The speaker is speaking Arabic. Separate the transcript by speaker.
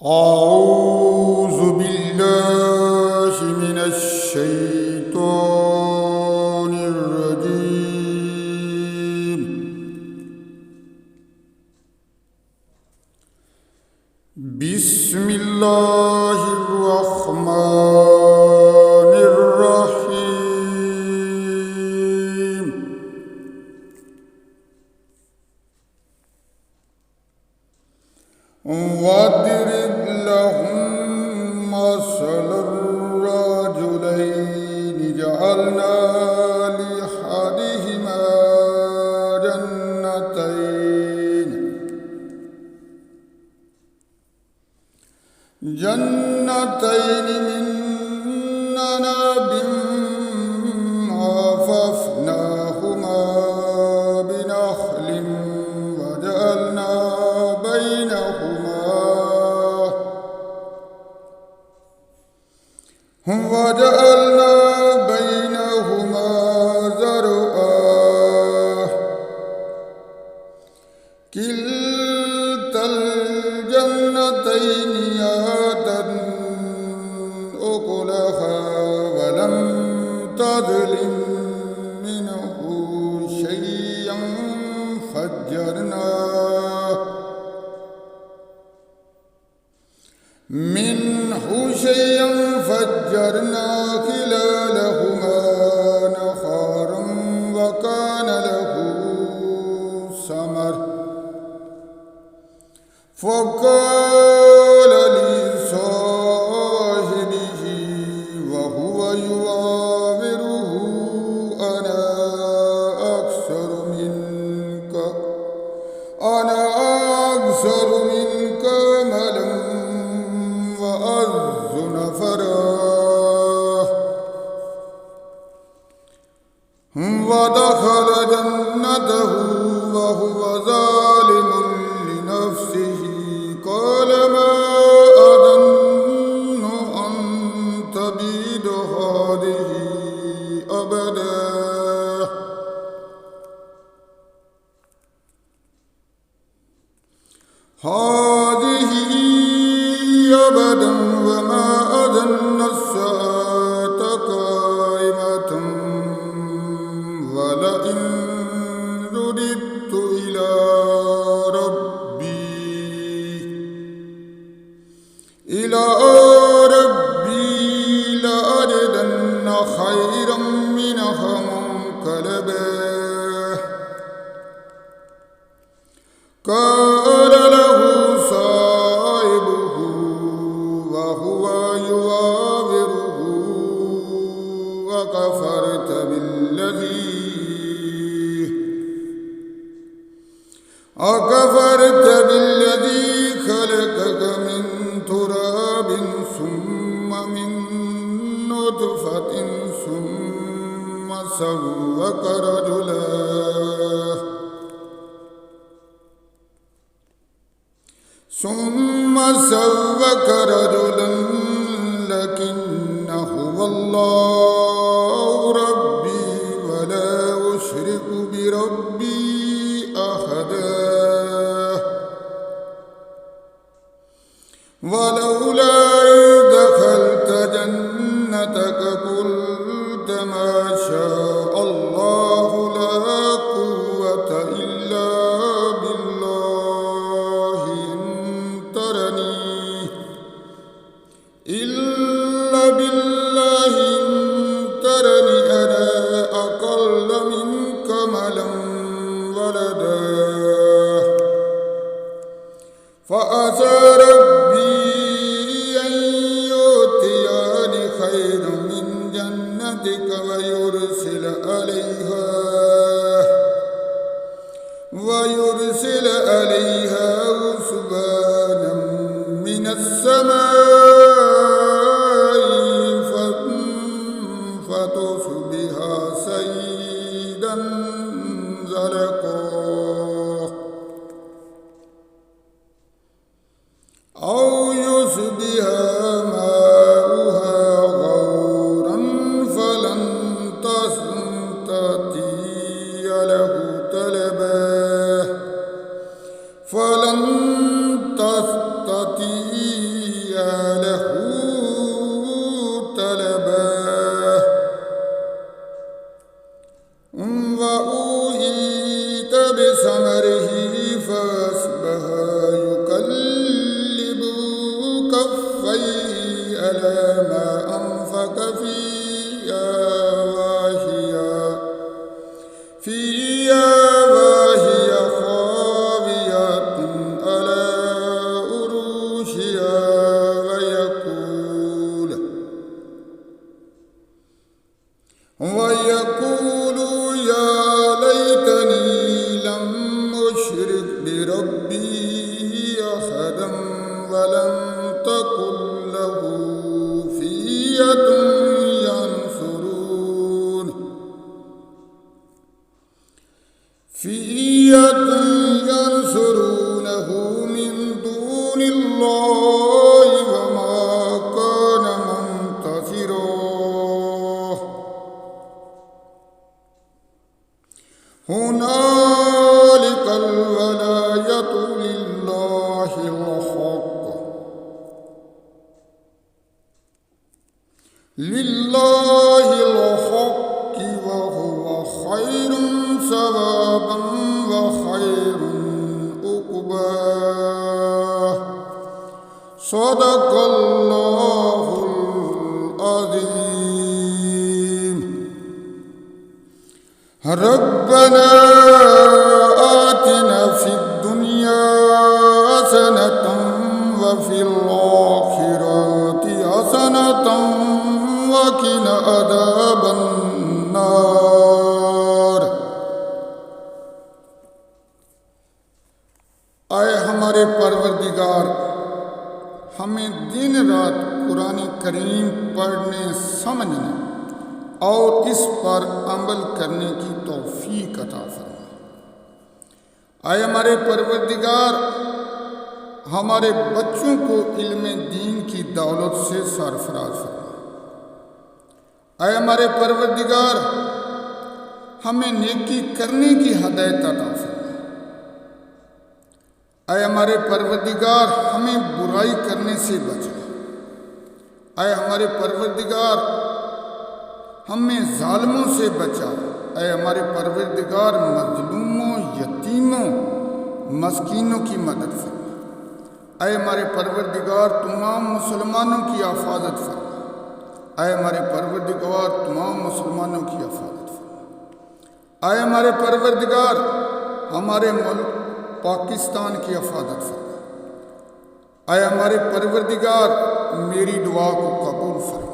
Speaker 1: أعوذ بالله من الشيطان الرجيم. بسم الله الرحمن الرحيم. واضرب لهم مثل الرجلين جعلنا لأحدهما جنتين من عنب وحففناهما بنخل وجعلنا بينهما زرعا كلتا الجنتين آتت أكلها ولم تظلم منه شيئا فجرنا خلالهما نهرا وكان له ثمر فقال لصاحبه وهو يحاوره أنا أكثر منك مالا وأعز نفرا ودخل جنته وهو ظالم لنفسه قال ما أظن أن تبيد هذه أبدا وما أظن الساعة قائمة ولئن رددت إلى ربي لأجدن خيرا منها منقلبا قال له صاحبه وهو يحاوره أكفرت بالذي خلقك من تراب ثم من نطفة ثم سوّاك رجلا لكن هو الله ربي ولا أشرك بربي أحدا ولولا إذ دخلت جنتك قلت ما شاء الله لا قوة إلا بالله إن ترني أنا أقل منك مالا ولدا فعسى ربي أن يؤتيني خيرا من جنتك ويرسل عليها حسبانا من السماء فتصبح صعيدا زلقا أو يصبح ماؤها غورا فلن تستطيع له طلبا فلن تستطيع ما أنفق فيها وهي خاوية على عروشها ويقول يا ليتني لم أشرك بربي أحدا ولم تكن له فئة ينصرونه من دون الله وما كان منتصرا هنالك الولاية لله الحق وهو خير ثوابا وخير عقبا صدق الله العظيم ربنا آتنا في الدنيا حسنة وفي الآخرة حسنة وقنا عذاب النار आए हमारे परवरदिगार, हमें दिन रात कुरान करीम पढ़ने समझने और इस पर अमल करने की तौफीक अता फरमा। आए हमारे परवरदिगार, हमारे बच्चों को इल्म दीन की दौलत से सरफराज फरमा। आए हमारे परवरदिगार, हमें नेकी करने की हदायत अता फरमा। आए हमारे परवरदिगार, हमें बुराई करने से बचा। आए हमारे परवरदिगार, हमें जालिमों से बचा। आए हमारे परवरदिगार, मजलूमों, यतीमों, मस्कीनों की मदद फरमा। आए हमारे परवरदिगार, तमाम मुसलमानों की हिफाजत फरमा। आए हमारे परवरदिगार, तमाम मुसलमानों की हिफाजत फरमा। आए हमारे परवरदिगार, हमारे मुल्क पाकिस्तान की हिफाजत फरमा। आए हमारे परवरदिगार, मेरी दुआ को कबूल फरमा।